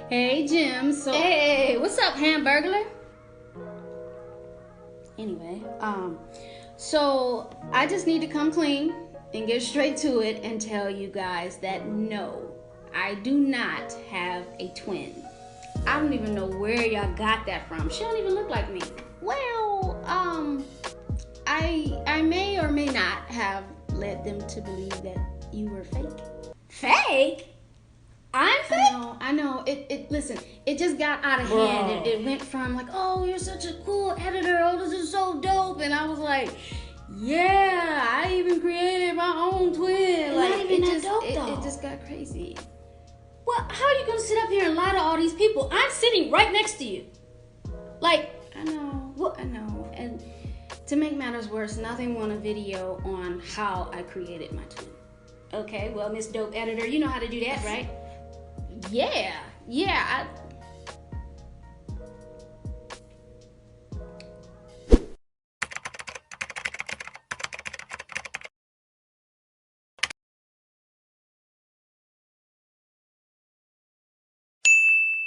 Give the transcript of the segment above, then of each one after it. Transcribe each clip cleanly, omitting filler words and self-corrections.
Hey, Jim. So, hey, what's up, Hamburglar? Anyway, so I just need to come clean and get straight to it and tell you guys that no, I do not have a twin. I don't even know where y'all got that from. She don't even look like me. Well, I may or may not have led them to believe that you were fake. Fake? I'm fake? I know. Listen, it just got out of hand. It went from like, oh, you're such a cool editor. Oh, this is so dope. And I was like, yeah, I even created my own twin. Like, not even that dope, though. It just got crazy. Well, how are you going to sit up here and lie to all these people? I'm sitting right next to you. Like, I know. I know. And to make matters worse, nothing won a video on how I created my twin. Okay, well, Miss Dope Editor, you know how to do that, right? Yeah.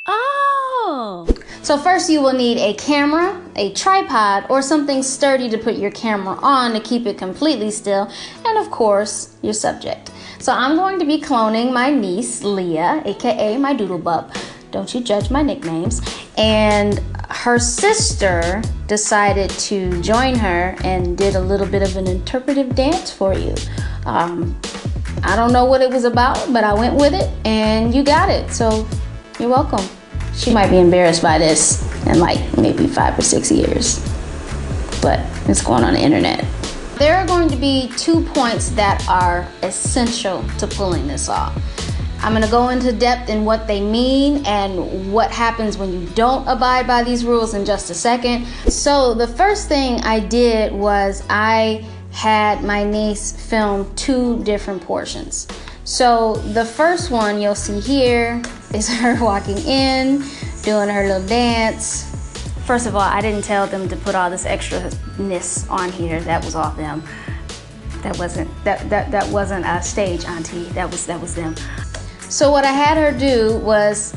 Oh. So first you will need a camera, a tripod, or something sturdy to put your camera on to keep it completely still, and of course, your subject. So I'm going to be cloning my niece, Leah, aka my doodle bub. Don't you judge my nicknames. And her sister decided to join her and did a little bit of an interpretive dance for you. I don't know what it was about, but I went with it and you got it. So you're welcome. She might be embarrassed by this in like maybe 5 or 6 years, but it's going on the internet. There are going to be 2 points that are essential to pulling this off. I'm going to go into depth in what they mean and what happens when you don't abide by these rules in just a second. So the first thing I did was I had my niece film 2 different portions. So the first one you'll see here is her walking in, doing her little dance. First of all, I didn't tell them to put all this extraness on here. That was all them. That wasn't a stage, Auntie. That was them. So what I had her do was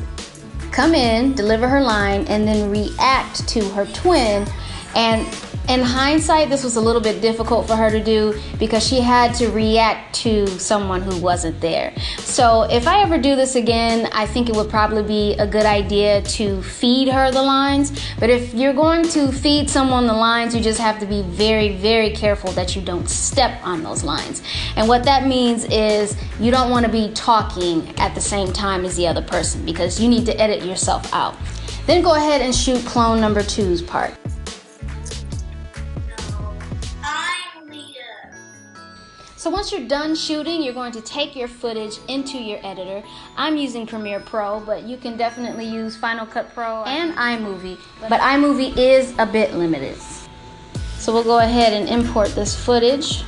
come in, deliver her line, and then react to her twin. And in hindsight, this was a little bit difficult for her to do because she had to react to someone who wasn't there. So if I ever do this again, I think it would probably be a good idea to feed her the lines. But if you're going to feed someone the lines, you just have to be very, very careful that you don't step on those lines. And what that means is you don't want to be talking at the same time as the other person because you need to edit yourself out. Then go ahead and shoot clone number 2's part. So once you're done shooting, you're going to take your footage into your editor. I'm using Premiere Pro, but you can definitely use Final Cut Pro and iMovie. But iMovie is a bit limited. So we'll go ahead and import this footage.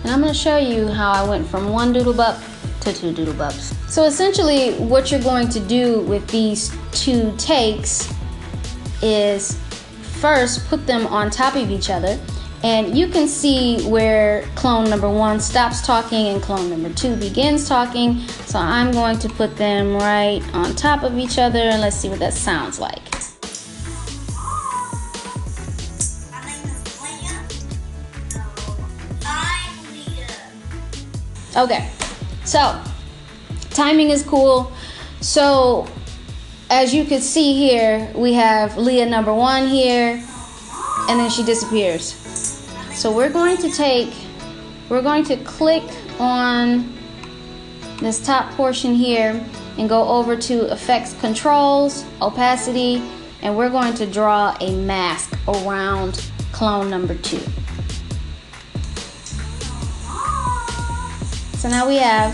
And I'm going to show you how I went from 1 doodle bub to 2 doodle bubs. So essentially what you're going to do with these 2 takes is first put them on top of each other. And you can see where clone number 1 stops talking and clone number 2 begins talking. So I'm going to put them right on top of each other and let's see what that sounds like. Okay, so timing is cool. So as you can see here, we have Leah number 1 here and then she disappears. So we're going to click on this top portion here and go over to Effects Controls, Opacity, and we're going to draw a mask around clone number 2. So now we have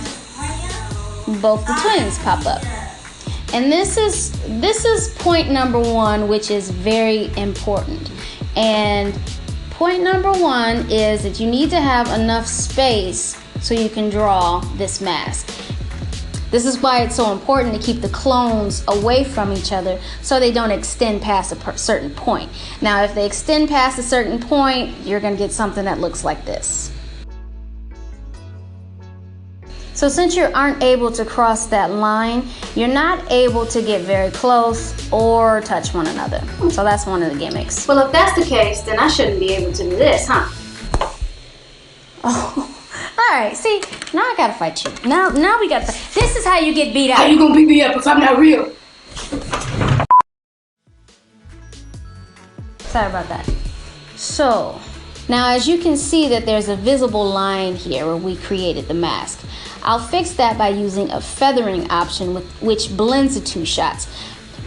both the twins pop up. And this is point number 1, which is very important. And point number 1 is that you need to have enough space so you can draw this mask. This is why it's so important to keep the clones away from each other so they don't extend past a certain point. Now, if they extend past a certain point, you're going to get something that looks like this. So since you aren't able to cross that line, you're not able to get very close or touch one another. So that's one of the gimmicks. Well, if that's the case, then I shouldn't be able to do this, huh? Oh, all right. See, now I gotta fight you. Now we gotta fight. This is how you get beat up. How you gonna beat me up if I'm not real? Sorry about that. So, now as you can see that there's a visible line here where we created the mask. I'll fix that by using a feathering option which blends the two shots.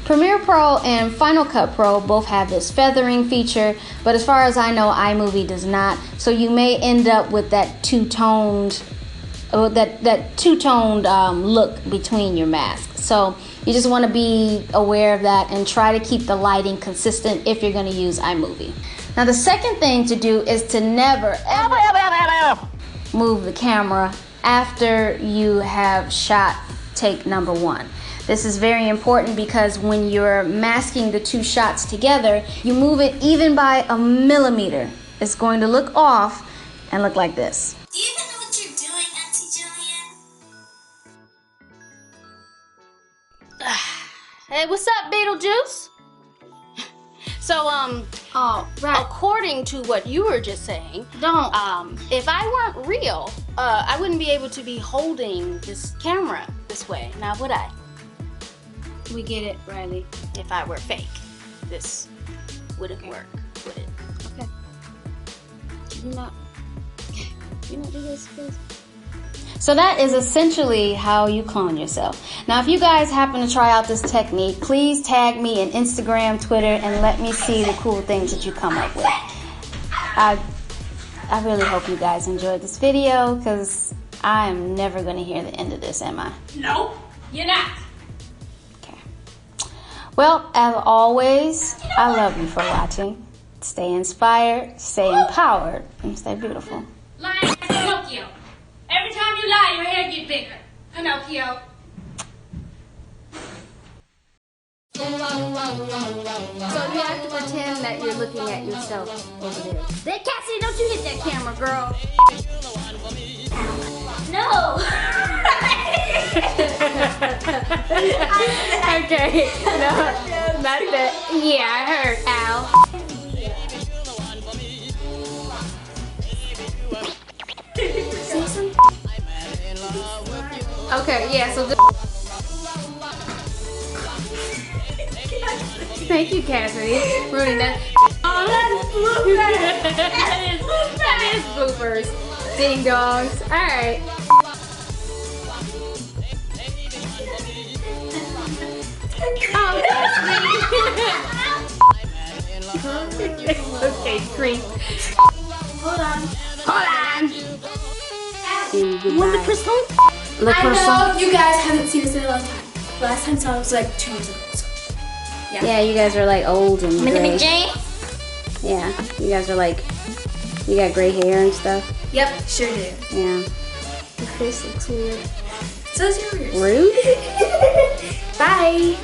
Premiere Pro and Final Cut Pro both have this feathering feature, but as far as I know, iMovie does not. So you may end up with that two-toned look between your masks. So you just want to be aware of that and try to keep the lighting consistent if you're going to use iMovie. Now the second thing to do is to never ever move the camera after you have shot take number 1. This is very important because when you're masking the two shots together, you move it even by a millimeter. It's going to look off and look like this. Do you even know what you're doing, Auntie Jillian? Hey, what's up, Beetlejuice? So, Right. according to what you were just saying, if I weren't real, I wouldn't be able to be holding this camera this way, now would I? We get it, Riley. If I were fake, this wouldn't work, would it? Okay. You not do this, please? So that is essentially how you clone yourself. Now, if you guys happen to try out this technique, please tag me in Instagram, Twitter, and let me see the cool things that you come up with. I really hope you guys enjoyed this video because I am never going to hear the end of this, am I? No, you're not. Okay. Well, as always, I love you for watching. Stay inspired, stay empowered, and stay beautiful. Lying Pinocchio. Every time you lie, your hair gets bigger. Pinocchio. So you have to pretend that you're looking at yourself over there. Hey, Cassie, don't you hit that camera, girl. No. Okay. No, not that. Yeah, I heard, Al. Okay, yeah, so thank you, Cassidy. Ruining that. Oh, that is bloopers. Ding dongs. Alright. Okay, creep. Hold on. You want the crystal? I know you guys haven't seen this in a long time. Last time I saw it was like 2 years ago. So. Yeah, you guys are like old and gray. Jane? Yeah, you guys are like, you got gray hair and stuff. Yep, sure do. Yeah. Your face looks weird. So is yours. Rude? Bye.